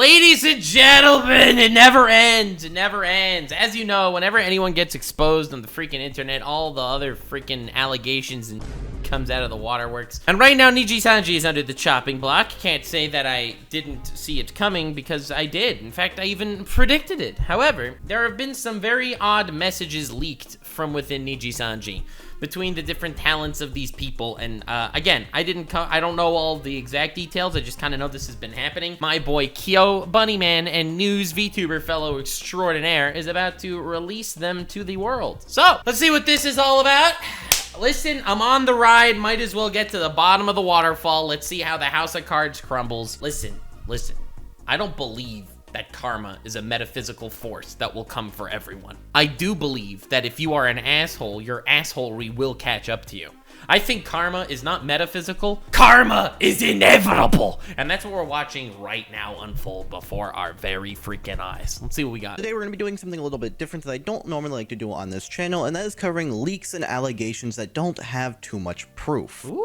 Ladies and gentlemen, it never ends. It never ends. As you know, whenever anyone gets exposed on the freaking internet, all the other freaking allegations and comes out of the waterworks. And right now, Nijisanji is under the chopping block. Can't say that I didn't see it coming, because I did. In fact, I even predicted it. However, there have been some very odd messages leaked from within Nijisanji between the different talents of these people. And again, I don't know all the exact details. I just kind of know this has been happening. My boy Kyo Bunnyman and news VTuber fellow extraordinaire is about to release them to the world. So let's see what this is all about. Listen, I'm on the ride. Might as well get to the bottom of the waterfall. Let's see how the House of Cards crumbles. Listen. I don't believe that karma is a metaphysical force that will come for everyone. I do believe that if you are an asshole, your assholery will catch up to you. I think karma is not metaphysical. Karma is inevitable. And that's what we're watching right now unfold before our very freaking eyes. Let's see what we got. Today we're going to be doing something a little bit different that I don't normally like to do on this channel, and that is covering leaks and allegations that don't have too much proof. Ooh.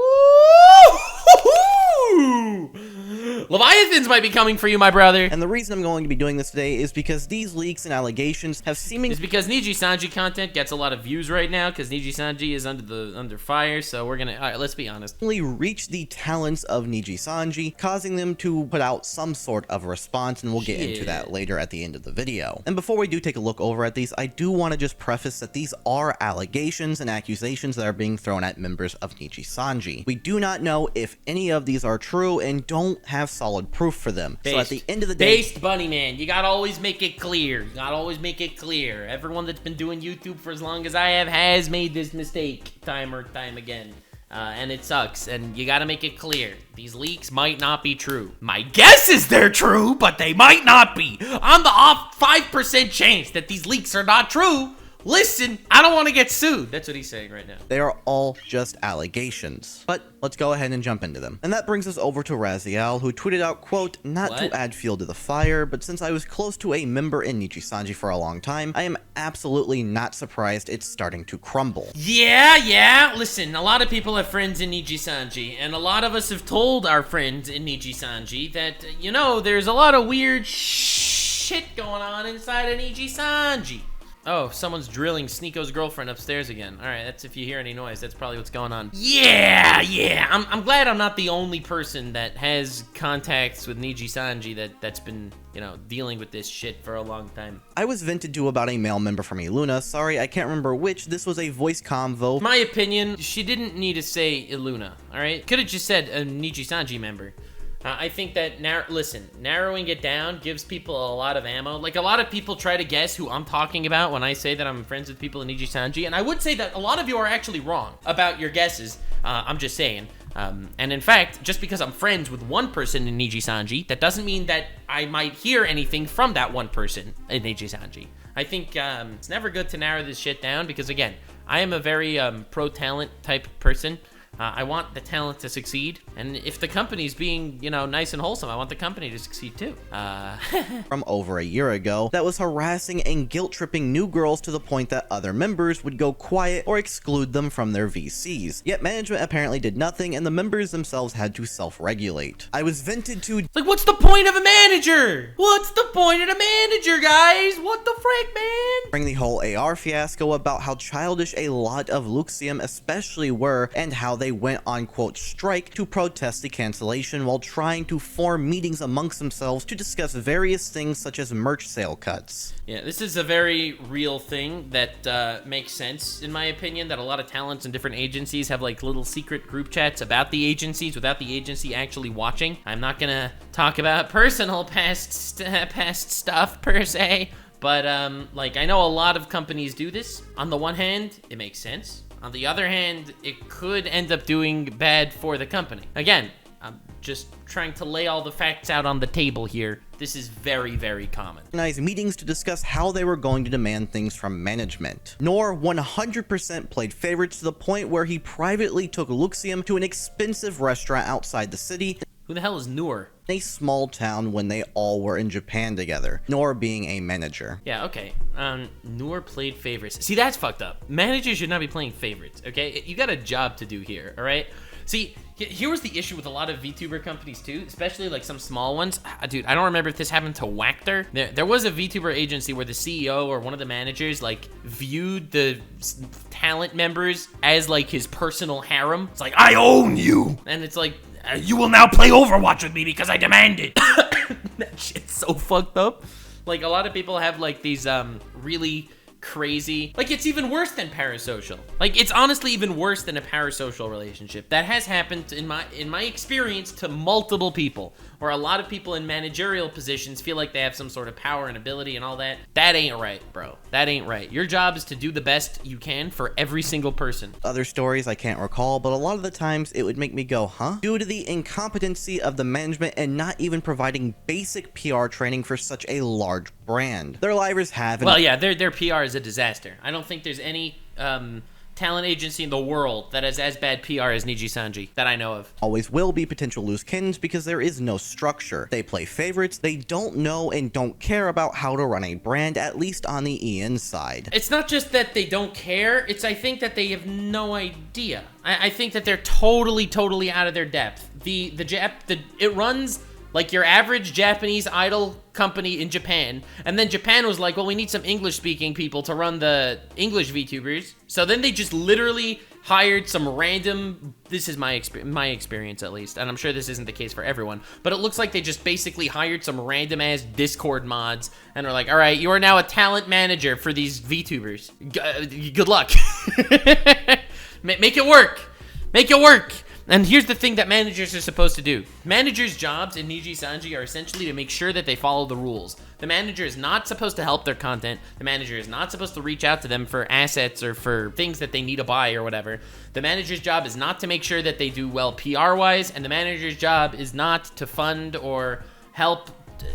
Leviathans might be coming for you, my brother. And the reason I'm going to be doing this today is because these leaks and allegations have seemingly... It's because Nijisanji content gets a lot of views right now, because Nijisanji is under fire, so we're gonna... Alright, let's be honest. ...reach the talents of Nijisanji, causing them to put out some sort of response, and we'll get into that later at the end of the video. And before we do take a look over at these, I do want to just preface that these are allegations and accusations that are being thrown at members of Nijisanji. We do not know if any of these are true and don't have solid proof for them. So at the end of the day... Based, Bunny Man. You gotta always make it clear. You gotta always make it clear. Everyone that's been doing YouTube for as long as I have has made this mistake time or time again. And it sucks, and you gotta make it clear. These leaks might not be true. My guess is they're true, but they might not be. On the off 5% chance that these leaks are not true, listen, I don't want to get sued. That's what he's saying right now. They are all just allegations. But let's go ahead and jump into them. And that brings us over to Raziel, who tweeted out, quote, "Not to add fuel to the fire, but since I was close to a member in Nijisanji for a long time, I am absolutely not surprised it's starting to crumble." Yeah. Listen, a lot of people have friends in Nijisanji, and a lot of us have told our friends in Nijisanji that, you know, there's a lot of weird shit going on inside of Nijisanji. Oh, someone's drilling Sneeko's girlfriend upstairs again. All right, that's if you hear any noise, that's probably what's going on. Yeah. I'm glad I'm not the only person that has contacts with Nijisanji that's been, you know, dealing with this shit for a long time. I was vented to about a male member from Iluna. Sorry, I can't remember which. This was a voice convo. My opinion, she didn't need to say Iluna, all right? Could have just said a Nijisanji member. I think that, narrowing it down gives people a lot of ammo. Like, a lot of people try to guess who I'm talking about when I say that I'm friends with people in Nijisanji, and I would say that a lot of you are actually wrong about your guesses. I'm just saying. And in fact, just because I'm friends with one person in Nijisanji, that doesn't mean that I might hear anything from that one person in Nijisanji. I think it's never good to narrow this shit down, because again, I am a very pro-talent type person. I want the talent to succeed, and if the company's being, you know, nice and wholesome, I want the company to succeed too. From over a year ago, that was harassing and guilt-tripping new girls to the point that other members would go quiet or exclude them from their VCs. Yet management apparently did nothing, and the members themselves had to self-regulate. I was vented to... Like, what's the point of a manager? What's the point of a manager, guys? What the frick, man? Bring the whole AR fiasco about how childish a lot of Luxium especially were, and how they went on, quote, strike to protest the cancellation while trying to form meetings amongst themselves to discuss various things such as merch sale cuts. Yeah, this is a very real thing that makes sense, in my opinion, that a lot of talents in different agencies have like little secret group chats about the agencies without the agency actually watching. I'm not gonna talk about personal past stuff per se, but like, I know a lot of companies do this. On the one hand, it makes sense. On the other hand, it could end up doing bad for the company. Again, I'm just trying to lay all the facts out on the table here. This is very, very common. Organized meetings to discuss how they were going to demand things from management. Nor 100% played favorites to the point where he privately took Luxium to an expensive restaurant outside the city. Who the hell is Noor? A small town when they all were in Japan together, Noor being a manager. Yeah, okay. Noor played favorites. See, that's fucked up. Managers should not be playing favorites, okay? You got a job to do here, all right? See, here was the issue with a lot of VTuber companies too, especially like some small ones. Dude, I don't remember if this happened to Wactor. There was a VTuber agency where the CEO or one of the managers like viewed the talent members as like his personal harem. It's like, I own you! And it's like, you will now play Overwatch with me because I demand it. That shit's so fucked up. Like, a lot of people have like these really crazy, like, it's even worse than parasocial. Like, it's honestly even worse than a parasocial relationship. That has happened in my experience to multiple people, where a lot of people in managerial positions feel like they have some sort of power and ability and all that. That ain't right, bro. That ain't right. Your job is to do the best you can for every single person. Other stories I can't recall, but a lot of the times it would make me go, huh? Due to the incompetency of the management and not even providing basic PR training for such a large brand. Their livers have... Well, yeah, their PR is a disaster. I don't think there's any talent agency in the world that has as bad PR as Nijisanji that I know of. Always will be potential loose cannons because there is no structure. They play favorites, they don't know and don't care about how to run a brand, at least on the EN side. It's not just that they don't care, it's I think that they have no idea. I think that they're totally out of their depth. It runs like your average Japanese idol company in Japan, and then Japan was like, well, we need some English-speaking people to run the English VTubers. So then they just literally hired some random, this is my experience at least, and I'm sure this isn't the case for everyone, but it looks like they just basically hired some random-ass Discord mods, and are like, all right, you are now a talent manager for these VTubers. Good luck. Make it work. Make it work. And here's the thing that managers are supposed to do. Managers' jobs in Nijisanji are essentially to make sure that they follow the rules. The manager is not supposed to help their content. The manager is not supposed to reach out to them for assets or for things that they need to buy or whatever. The manager's job is not to make sure that they do well PR-wise, and the manager's job is not to fund or help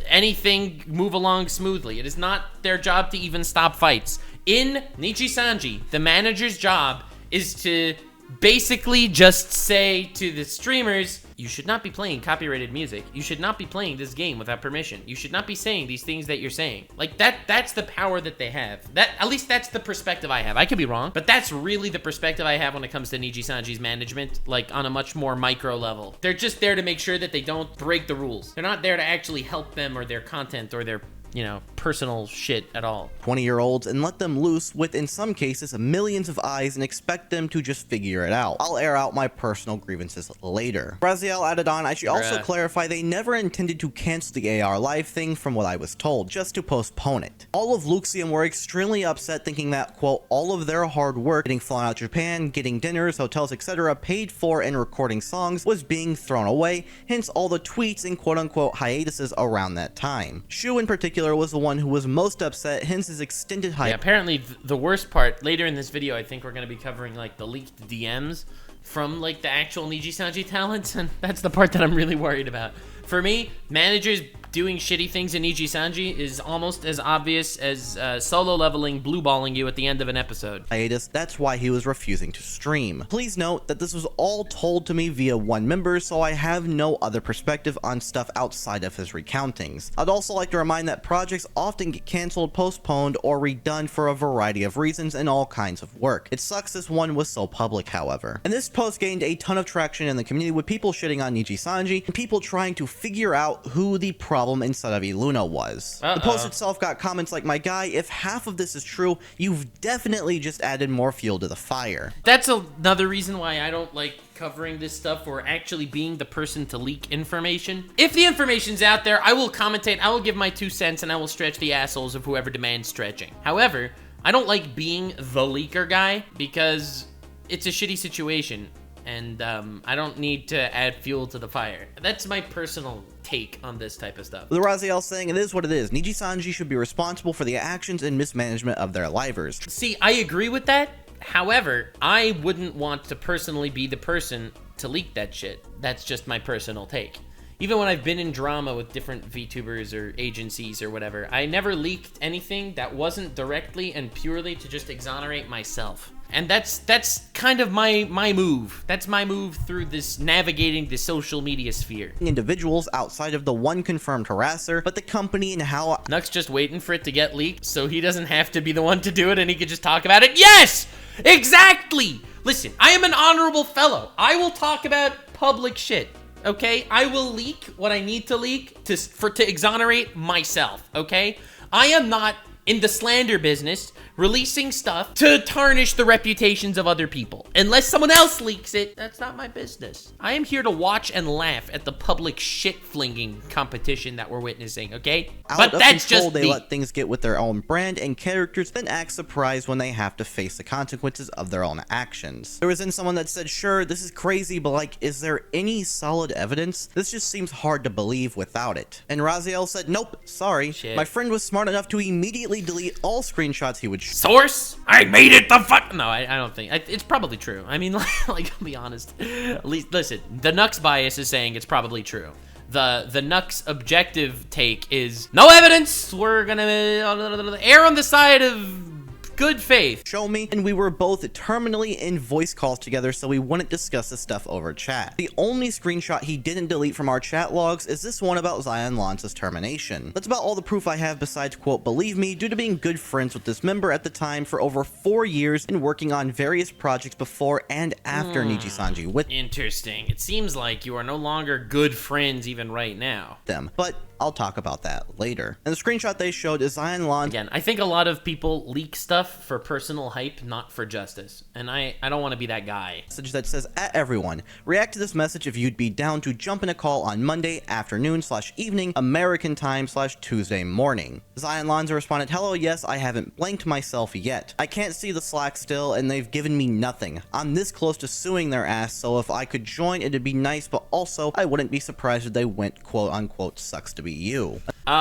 anything move along smoothly. It is not their job to even stop fights. In Nijisanji, the manager's job is to basically just say to the streamers, you should not be playing copyrighted music. You should not be playing this game without permission. You should not be saying these things that you're saying. Like, that's the power that they have. At least that's the perspective I have. I could be wrong, but that's really the perspective I have when it comes to Nijisanji's management, like on a much more micro level. They're just there to make sure that they don't break the rules. They're not there to actually help them or their content or their, you know, personal shit at all. 20-year-olds and let them loose with, in some cases, millions of eyes and expect them to just figure it out. I'll air out my personal grievances later. Raziel added on, I should also clarify they never intended to cancel the AR live thing from what I was told, just to postpone it. All of Luxium were extremely upset thinking that, quote, all of their hard work getting flown out to Japan, getting dinners, hotels, etc. paid for and recording songs was being thrown away, hence all the tweets and quote-unquote hiatuses around that time. Shu in particular was the one who was most upset, hence his extended hiatus. Yeah, apparently the worst part, later in this video, I think we're going to be covering like the leaked DMs from like the actual Nijisanji talents, and that's the part that I'm really worried about. For me, managers doing shitty things in Nijisanji is almost as obvious as solo leveling blue balling you at the end of an episode. That's why he was refusing to stream. Please note that this was all told to me via one member, so I have no other perspective on stuff outside of his recountings. I'd also like to remind that projects often get cancelled, postponed, or redone for a variety of reasons and all kinds of work. It sucks this one was so public, however. And this post gained a ton of traction in the community with people shitting on Nijisanji and people trying to figure out who the problem inside of Iluna was. The post itself got comments like, my guy, if half of this is true, you've definitely just added more fuel to the fire. That's another reason why I don't like covering this stuff or actually being the person to leak information. If the information's out there, I will commentate, I will give my 2 cents, and I will stretch the assholes of whoever demands stretching. However, I don't like being the leaker guy because it's a shitty situation. And I don't need to add fuel to the fire. That's my personal take on this type of stuff. The Raziel saying, it is what it is. Nijisanji should be responsible for the actions and mismanagement of their livers. See, I agree with that. However, I wouldn't want to personally be the person to leak that shit. That's just my personal take. Even when I've been in drama with different VTubers or agencies or whatever, I never leaked anything that wasn't directly and purely to just exonerate myself. And that's kind of my move. That's my move through this navigating the social media sphere. Individuals outside of the one confirmed harasser, but the company and how... Nux just waiting for it to get leaked so he doesn't have to be the one to do it and he could just talk about it. Yes! Exactly! Listen, I am an honorable fellow. I will talk about public shit. Okay, I will leak what I need to leak to exonerate myself. Okay, I am not in the slander business releasing stuff to tarnish the reputations of other people. Unless someone else leaks it, that's not my business. I am here to watch and laugh at the public shit flinging competition that we're witnessing, okay? But that's just they let things get with their own brand and characters, then act surprised when they have to face the consequences of their own actions. There was then someone that said, sure, this is crazy, but like, is there any solid evidence? This just seems hard to believe without it. And Raziel said, nope, sorry. Shit. My friend was smart enough to immediately delete all screenshots he would source? I made it the fuck. No, I don't think it's probably true. I mean, like, I'll be honest. At least, listen, the Nux bias is saying it's probably true. The Nux objective take is no evidence. We're gonna err on the side of good faith. Show me. And we were both terminally in voice calls together, so we wouldn't discuss this stuff over chat. The only screenshot he didn't delete from our chat logs is this one about Selen Natsuki's termination. That's about all the proof I have besides, quote, believe me, due to being good friends with this member at the time for over 4 years and working on various projects before and after Nijisanji with Interesting. It seems like you are no longer good friends even right now. them. But I'll talk about that later. And the screenshot they showed is Selen Natsuki. Again, I think a lot of people leak stuff for personal hype, not for justice. And I don't want to be that guy. Message that says, at everyone, react to this message if you'd be down to jump in a call on Monday afternoon/evening American time/Tuesday morning. Selen Natsuki responded, hello, yes, I haven't blanked myself yet. I can't see the Slack still and they've given me nothing. I'm this close to suing their ass, so if I could join it'd be nice, but also I wouldn't be surprised if they went quote unquote sucks to be you. Not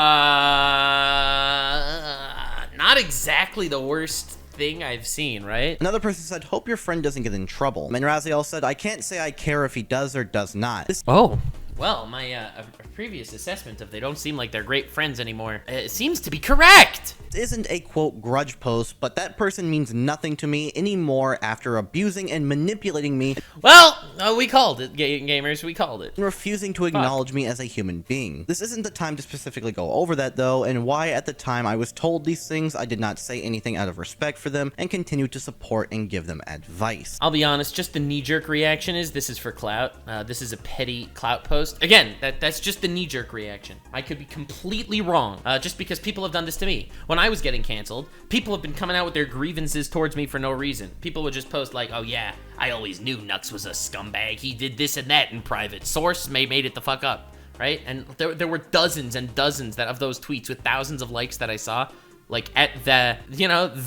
exactly the worst thing I've seen, right? Another person said, hope your friend doesn't get in trouble. And Raziel said, I can't say I care if he does or does not. Oh. Well, my a previous assessment of they don't seem like they're great friends anymore seems to be correct. Isn't a quote grudge post, but that person means nothing to me anymore after abusing and manipulating me. Well, we called it, gamers, we called it. And refusing to acknowledge me as a human being. This isn't the time to specifically go over that though, and why at the time I was told these things, I did not say anything out of respect for them and continue to support and give them advice. I'll be honest, just the knee-jerk reaction is this is for clout. This is a petty clout post. Again, that's just the knee-jerk reaction. I could be completely wrong, just because people have done this to me. When I was getting canceled, people have been coming out with their grievances towards me for no reason. People would just post like, oh yeah, I always knew Nux was a scumbag. He did this and that in private. Source made it the fuck up, right? And there were dozens and dozens of those tweets with thousands of likes that I saw. Like at the,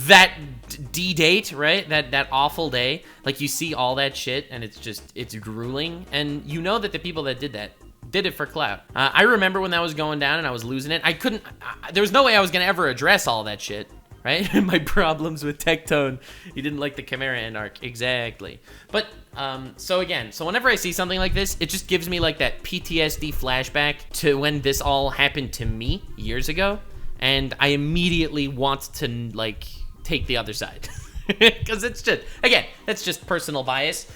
that D-date, right? That awful day. Like you see all that shit and it's grueling. And you know that the people that did that did it for clout. I remember when that was going down and I was losing it. There was no way I was gonna ever address all that shit, right? My problems with Tectone. He didn't like the Chimera End arc. Exactly. But, so whenever I see something like this, it just gives me like that PTSD flashback to when this all happened to me years ago. And I immediately want to, like, take the other side. Because it's just personal bias.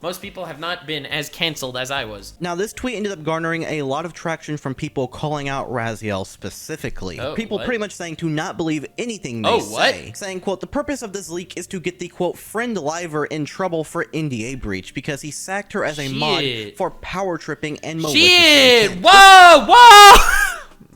Most people have not been as canceled as I was. Now, this tweet ended up garnering a lot of traction from people calling out Raziel specifically. People pretty much saying to not believe anything they say. Saying, quote, the purpose of this leak is to get the, quote, friend Liver in trouble for NDA breach because he sacked her as a mod for power tripping and malicious intent. Whoa!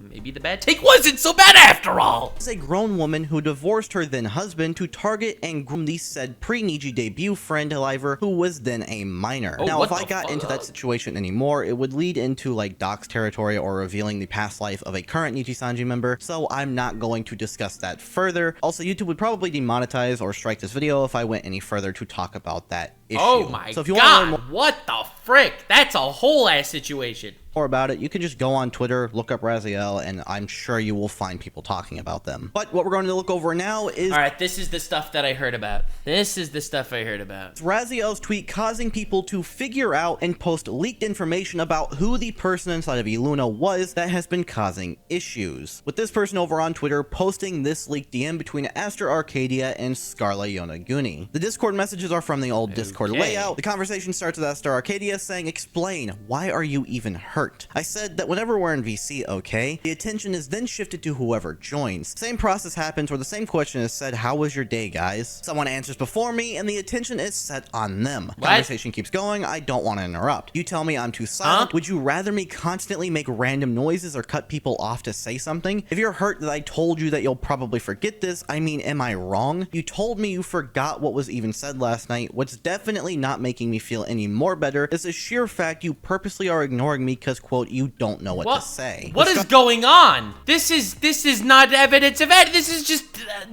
Maybe the bad take wasn't so bad after all. Is a grown woman who divorced her then husband to target and groom the said pre-Niji debut friend Liver, who was then a minor. Now, if I got into that situation anymore, it would lead into like dox territory or revealing the past life of a current Nijisanji member, so I'm not going to discuss that further. Also, YouTube would probably demonetize or strike this video if I went any further to talk about that issue. Oh my god, what the frick? That's a whole ass situation. More about it, you can just go on Twitter, look up Raziel, and I'm sure you will find people talking about them. But what we're going to look over now is... Alright, this is the stuff that I heard about. Raziel's tweet causing people to figure out and post leaked information about who the person inside of Iluna was that has been causing issues. With this person over on Twitter posting this leaked DM between Aster, Arcadia, and Scarle Yonaguni. The Discord messages are from the old Discord Discord layout, the conversation starts with Aster Arcadia saying, explain, why are you even hurt? I said that whenever we're in VC, okay, the attention is then shifted to whoever joins. Same process happens where the same question is said, how was your day, guys? Someone answers before me and the attention is set on them. What? Conversation keeps going, I don't want to interrupt. You tell me I'm too silent. Would you rather me constantly make random noises or cut people off to say something? If you're hurt that I told you that you'll probably forget this, I mean, am I wrong? You told me you forgot what was even said last night. What's definitely not making me feel any more better is the sheer fact you purposely are ignoring me because, quote, you don't know what to say. What is going on? This is not evidence of it. This is just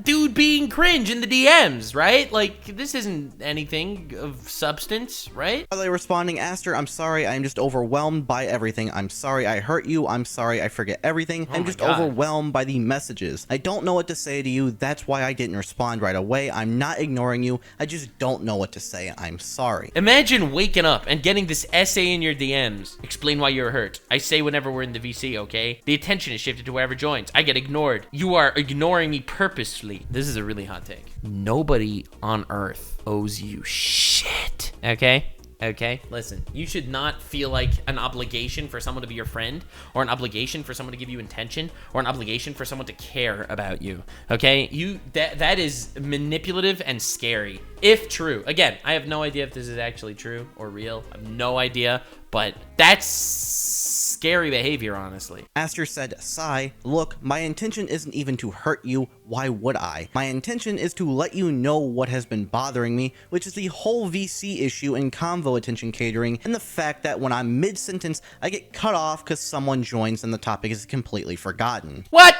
dude being cringe in the DMs, right? Like, this isn't anything of substance, right? Are they responding, Aster, I'm sorry, I'm just overwhelmed by everything. I'm sorry I hurt you. I'm sorry I forget everything. I'm just overwhelmed by the messages. I don't know what to say to you. That's why I didn't respond right away. I'm not ignoring you. I just don't know what to say. I'm sorry. Imagine waking up and getting this essay in your DMs. Explain why you're hurt. I say whenever we're in the VC, okay? The attention is shifted to whoever joins. I get ignored. You are ignoring me purposely. This is a really hot take. Nobody on Earth owes you shit, okay? Okay, listen, you should not feel like an obligation for someone to be your friend, or an obligation for someone to give you intention, or an obligation for someone to care about you. Okay, that is manipulative and scary, if true. Again, I have no idea if this is actually true or real. I have no idea, but that's scary behavior, honestly. Aster said, sigh, look, my intention isn't even to hurt you. Why would I? My intention is to let you know what has been bothering me, which is the whole VC issue and convo attention catering, and the fact that when I'm mid-sentence, I get cut off because someone joins and the topic is completely forgotten. What?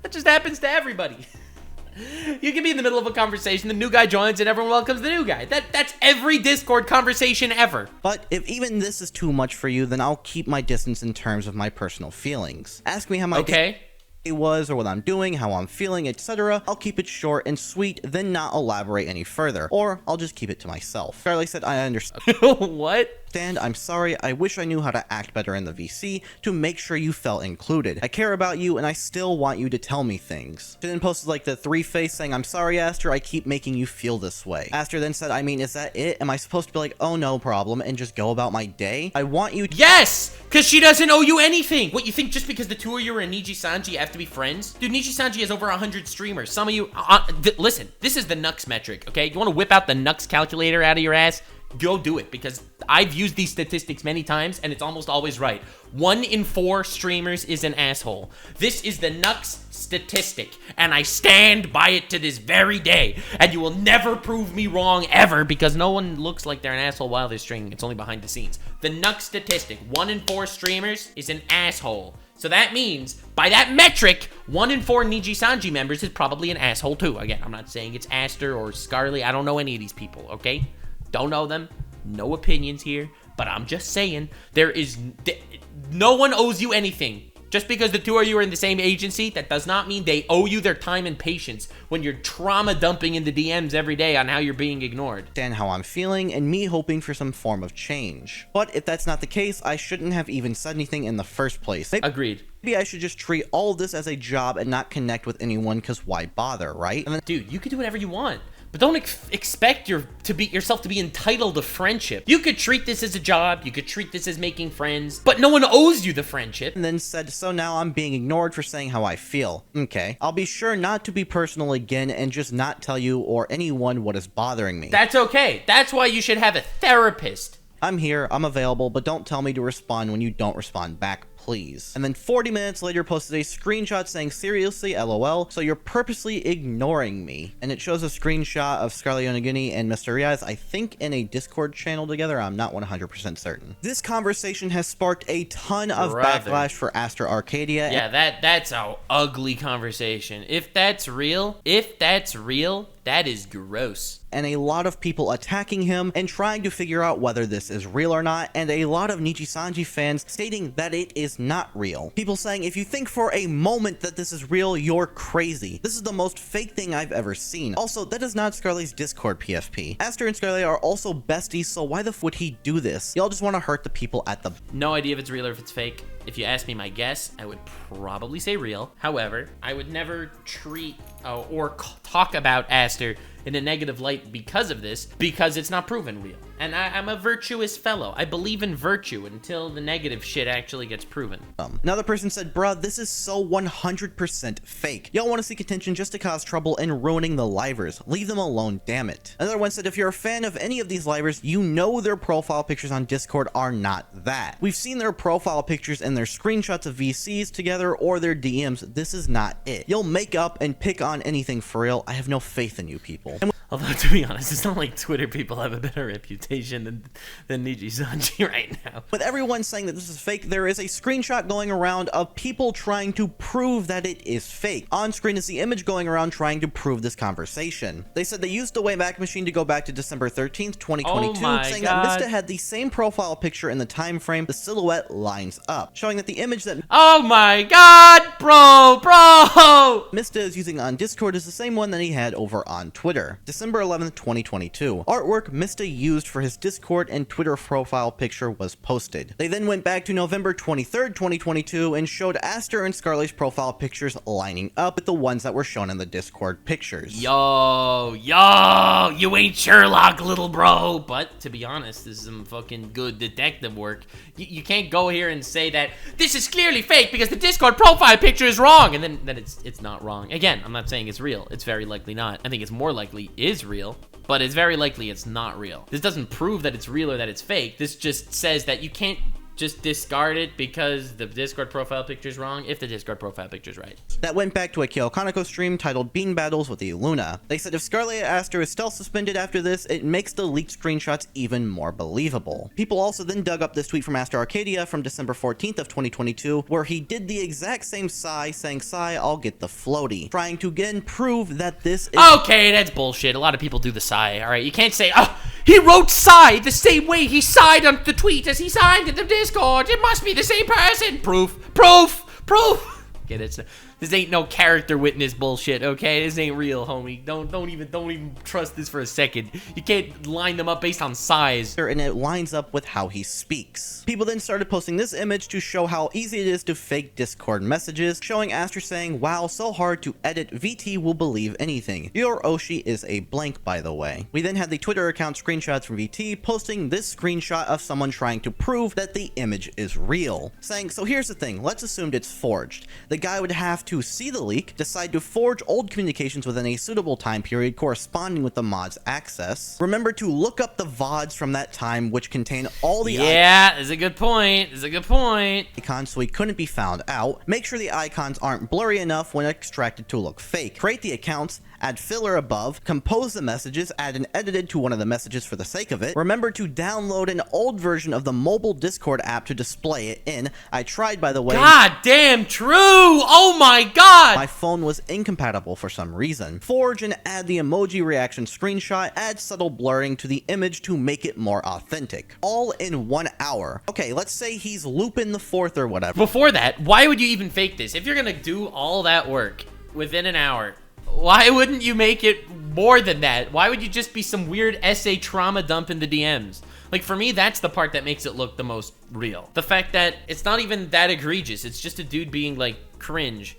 That just happens to everybody. You can be in the middle of a conversation, the new guy joins, and everyone welcomes the new guy. That's every Discord conversation ever. But if even this is too much for you, then I'll keep my distance in terms of my personal feelings. Ask me how my day was, or what I'm doing, how I'm feeling, etc. I'll keep it short and sweet, then not elaborate any further. Or I'll just keep it to myself. Scarle said, I understand. What? I'm sorry, I wish I knew how to act better in the VC to make sure you felt included. I care about you and I still want you to tell me things. She then posted like the 3-face saying, I'm sorry, Aster, I keep making you feel this way. Aster then said, I mean, is that it? Am I supposed to be like, oh, no problem, and just go about my day? I want you to— Yes! Because she doesn't owe you anything! What, you think just because the two of you are in Nijisanji you have to be friends? Dude, Nijisanji has over 100 streamers. Some of you— listen, this is the Nux metric, okay? You want to whip out the Nux calculator out of your ass? Go do it, because I've used these statistics many times and it's almost always right. 1 in 4 streamers is an asshole. This is the Nux statistic, and I stand by it to this very day. And you will never prove me wrong ever, because no one looks like they're an asshole while they're streaming. It's only behind the scenes. The Nux statistic, 1 in 4 streamers is an asshole. So that means, by that metric, 1 in 4 Nijisanji members is probably an asshole too. Again, I'm not saying it's Aster or Scarle. I don't know any of these people, okay? Don't know them. No opinions here. But I'm just saying, no one owes you anything. Just because the two of you are in the same agency, that does not mean they owe you their time and patience when you're trauma dumping in the DMs every day on how you're being ignored. Understand how I'm feeling and me hoping for some form of change. But if that's not the case, I shouldn't have even said anything in the first place. Agreed. Maybe I should just treat all of this as a job and not connect with anyone, because why bother, right? And then, dude, you can do whatever you want. But don't expect yourself to be entitled to friendship. You could treat this as a job. You could treat this as making friends. But no one owes you the friendship. And then said, so now I'm being ignored for saying how I feel. Okay. I'll be sure not to be personal again and just not tell you or anyone what is bothering me. That's okay. That's why you should have a therapist. I'm here, I'm available, but don't tell me to respond when you don't respond back, please. And then 40 minutes later posted a screenshot saying, seriously, LOL, so you're purposely ignoring me. And it shows a screenshot of Scarle, Yonaguni, and Mr. Riaz, I think in a Discord channel together. I'm not 100% certain. This conversation has sparked a ton of backlash for Aster Arcadia. Yeah, that's an ugly conversation. If that's real, that is gross. And a lot of people attacking him and trying to figure out whether this is real or not, and a lot of Nijisanji fans stating that it is not real. People saying, if you think for a moment that this is real, you're crazy. This is the most fake thing I've ever seen. Also, that is not Scarle's Discord PFP. Aster and Scarle are also besties, so why the f would he do this? Y'all just want to hurt the people at the— No idea if it's real or if it's fake. If you ask me my guess, I would probably say real. However, I would never treat or talk about Aster in a negative light because of this, because it's not proven real. And I'm a virtuous fellow. I believe in virtue until the negative shit actually gets proven. Another person said, bruh, this is so 100% fake. Y'all want to seek attention just to cause trouble and ruining the livers. Leave them alone, damn it. Another one said, if you're a fan of any of these livers, you know their profile pictures on Discord are not that. We've seen their profile pictures and their screenshots of VCs together or their DMs. This is not it. You'll make up and pick on anything for real. I have no faith in you people. Although, to be honest, it's not like Twitter people have a better reputation than Nijisanji right now. With everyone saying that this is fake, there is a screenshot going around of people trying to prove that it is fake. On screen is the image going around trying to prove this conversation. They said they used the Wayback Machine to go back to December 13th, 2022, saying that Mista had the same profile picture in the time frame. The silhouette lines up, showing that the image that oh my god, bro! Mista is using on Discord is the same one that he had over on Twitter. December 11th, 2022. Artwork Mista used for his Discord and Twitter profile picture was posted. They then went back to November 23rd, 2022 and showed Aster and Scarle's profile pictures lining up with the ones that were shown in the Discord pictures. Yo, you ain't Sherlock, little bro. But to be honest, this is some fucking good detective work. You can't go here and say that this is clearly fake because the Discord profile picture is wrong, and then it's not wrong. Again, I'm not saying it's real. It's very likely not. I think it's more likely is real, but it's very likely it's not real. This doesn't prove that it's real or that it's fake. This just says that you can't just discard it because the Discord profile picture is wrong if the Discord profile picture is right. That went back to a Kyo Kaneko stream titled Bean Battles with the Luna. They said if Scarle Aster is stealth suspended after this, it makes the leaked screenshots even more believable. People also then dug up this tweet from Aster Arcadia from December 14th of 2022, where he did the exact same sigh, saying, "Sigh, I'll get the floaty," trying to again prove that this is— okay, that's bullshit. A lot of people do the sigh, all right? You can't say, oh, he wrote sigh the same way he sighed on the tweet as he signed in the Discord. It must be the same person. Proof. Get it? This ain't no character witness bullshit, okay? This ain't real, homie. Don't even trust this for a second. You can't line them up based on size. And it lines up with how he speaks. People then started posting this image to show how easy it is to fake Discord messages, showing Aster saying, "Wow, so hard to edit. VT will believe anything. Your Oshi is a blank, by the way." We then had the Twitter account screenshots from VT posting this screenshot of someone trying to prove that the image is real, saying, "So here's the thing, let's assume it's forged. The guy would have to see the leak, decide to forge old communications within a suitable time period corresponding with the mod's access. Remember to look up the VODs from that time which contain all the that's a good point. icons so he couldn't be found out. Make sure the icons aren't blurry enough when extracted to look fake. Create the accounts, add filler above, compose the messages, add an edited to one of the messages for the sake of it. Remember to download an old version of the mobile Discord app to display it in. I tried, by the way. God damn true! Oh my god! My phone was incompatible for some reason. Forge and add the emoji reaction screenshot, add subtle blurring to the image to make it more authentic. All in 1 hour. Okay, let's say he's Lupin the Fourth or whatever. Before that, why would you even fake this? If you're gonna do all that work within an hour, why wouldn't you make it more than that? Why would you just be some weird essay trauma dump in the DMs? Like, for me, that's the part that makes it look the most real. The fact that it's not even that egregious. It's just a dude being, like, cringe.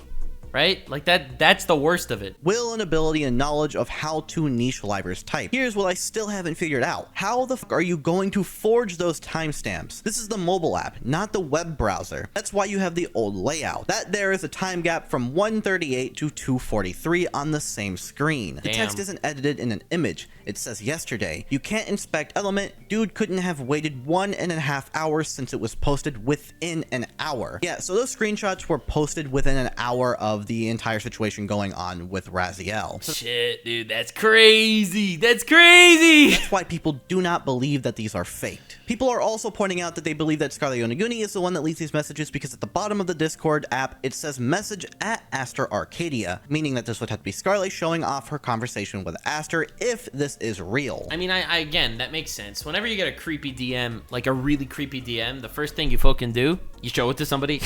Right? Like, that's the worst of it. Will and ability and knowledge of how to niche livers type. Here's what I still haven't figured out. How the fuck are you going to forge those timestamps? This is the mobile app, not the web browser. That's why you have the old layout. That there is a time gap from 138 to 243 on the same screen. The text isn't edited in an image. It says yesterday. You can't inspect element. Dude couldn't have waited 1.5 hours since it was posted within an hour. Yeah, so those screenshots were posted within an hour of the entire situation going on with Raziel. Shit, dude, that's crazy. That's crazy. That's why people do not believe that these are faked. People are also pointing out that they believe that Scarle Yonaguni is the one that leaks these messages because at the bottom of the Discord app, it says message at Aster Arcadia, meaning that this would have to be Scarle showing off her conversation with Aster if this is real. I mean, I again, that makes sense. Whenever you get a creepy DM, like a really creepy DM, the first thing you fucking do, you show it to somebody.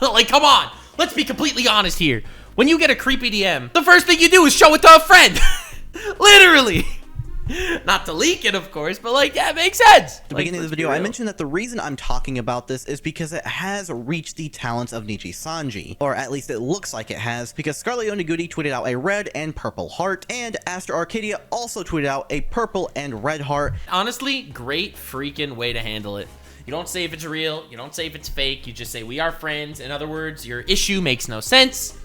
Like, come on. Let's be completely honest here. When you get a creepy DM, the first thing you do is show it to a friend. Literally. Not to leak it, of course, but like, yeah, it makes sense. At the beginning of the video, I mentioned that the reason I'm talking about this is because it has reached the talents of Nijisanji, or at least it looks like it has, because Scarle Yonaguni tweeted out a red and purple heart, and Aster Arcadia also tweeted out a purple and red heart. Honestly, great freaking way to handle it. You don't say if it's real, you don't say if it's fake, you just say we are friends. In other words, your issue makes no sense.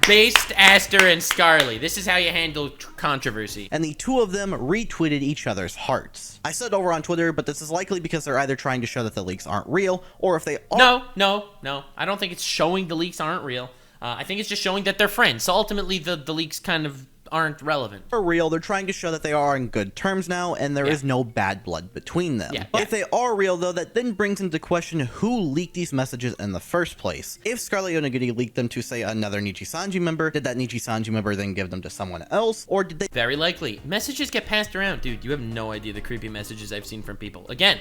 Based Aster and Scarle. This is how you handle controversy. And the two of them retweeted each other's hearts. I said over on Twitter, but this is likely because they're either trying to show that the leaks aren't real, or if they are— No. I don't think it's showing the leaks aren't real. I think it's just showing that they're friends. So ultimately, the leaks kind of aren't relevant. For real, they're trying to show that they are on good terms now, and there is no bad blood between them. But if they are real, though, that then brings into question who leaked these messages in the first place. If Scarle Yonaguni leaked them to, say, another Nijisanji member, did that Nijisanji member then give them to someone else, or did they— Very likely. Messages get passed around. Dude, you have no idea the creepy messages I've seen from people. Again,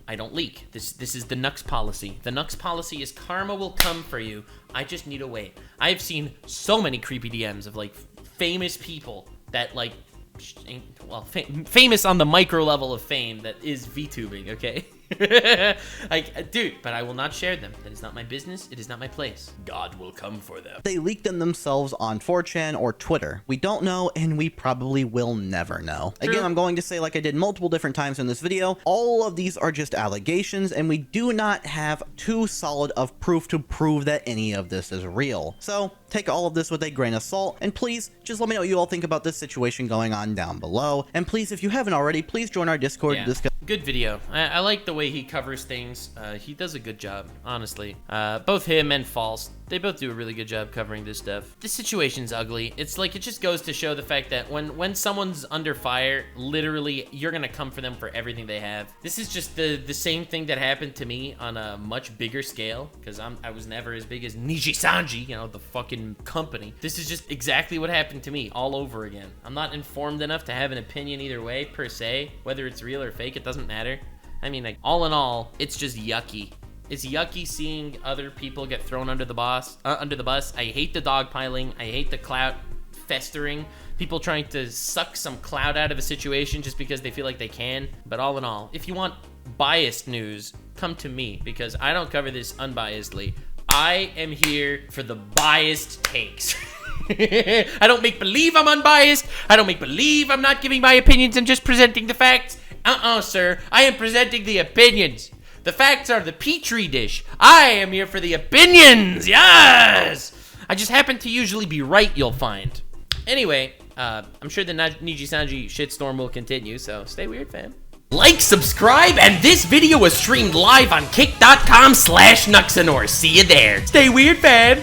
I don't leak. This is the Nux policy. The Nux policy is karma will come for you. I just need to wait. I've seen so many creepy DMs of, like, famous people that, like, well, famous on the micro level of fame that is VTubing, okay? Like, dude, but I will not share them. That is not my business. It is not my place. God will come for them. They leaked them themselves on 4chan or Twitter. We don't know, and we probably will never know. True. Again, I'm going to say, like I did multiple different times in this video, all of these are just allegations, and we do not have too solid of proof to prove that any of this is real. So take all of this with a grain of salt, and please just let me know what you all think about this situation going on down below. And please, if you haven't already, please join our Discord to discuss. Good video. I like the way he covers things. He does a good job, honestly. Both him and False, they both do a really good job covering this stuff. This situation's ugly. It's like, it just goes to show the fact that when someone's under fire, literally, you're gonna come for them for everything they have. This is just the same thing that happened to me on a much bigger scale, because I was never as big as Nijisanji, you know, the fucking company. This is just exactly what happened to me all over again. I'm not informed enough to have an opinion either way, per se. Whether it's real or fake, it doesn't matter. I mean, like, all in all, it's just yucky. It's yucky seeing other people get thrown under the bus. I hate the dogpiling. I hate the clout festering. People trying to suck some clout out of a situation just because they feel like they can. But all in all, if you want biased news, come to me, because I don't cover this unbiasedly. I am here for the biased takes. I don't make believe I'm unbiased. I don't make believe I'm not giving my opinions and just presenting the facts. Sir. I am presenting the opinions. The facts are the petri dish. I am here for the opinions. Yes! I just happen to usually be right, you'll find. Anyway, I'm sure the Nijisanji shitstorm will continue, so stay weird, fam. Like, subscribe, and this video was streamed live on kick.com/Nuxanor. See you there. Stay weird, fam.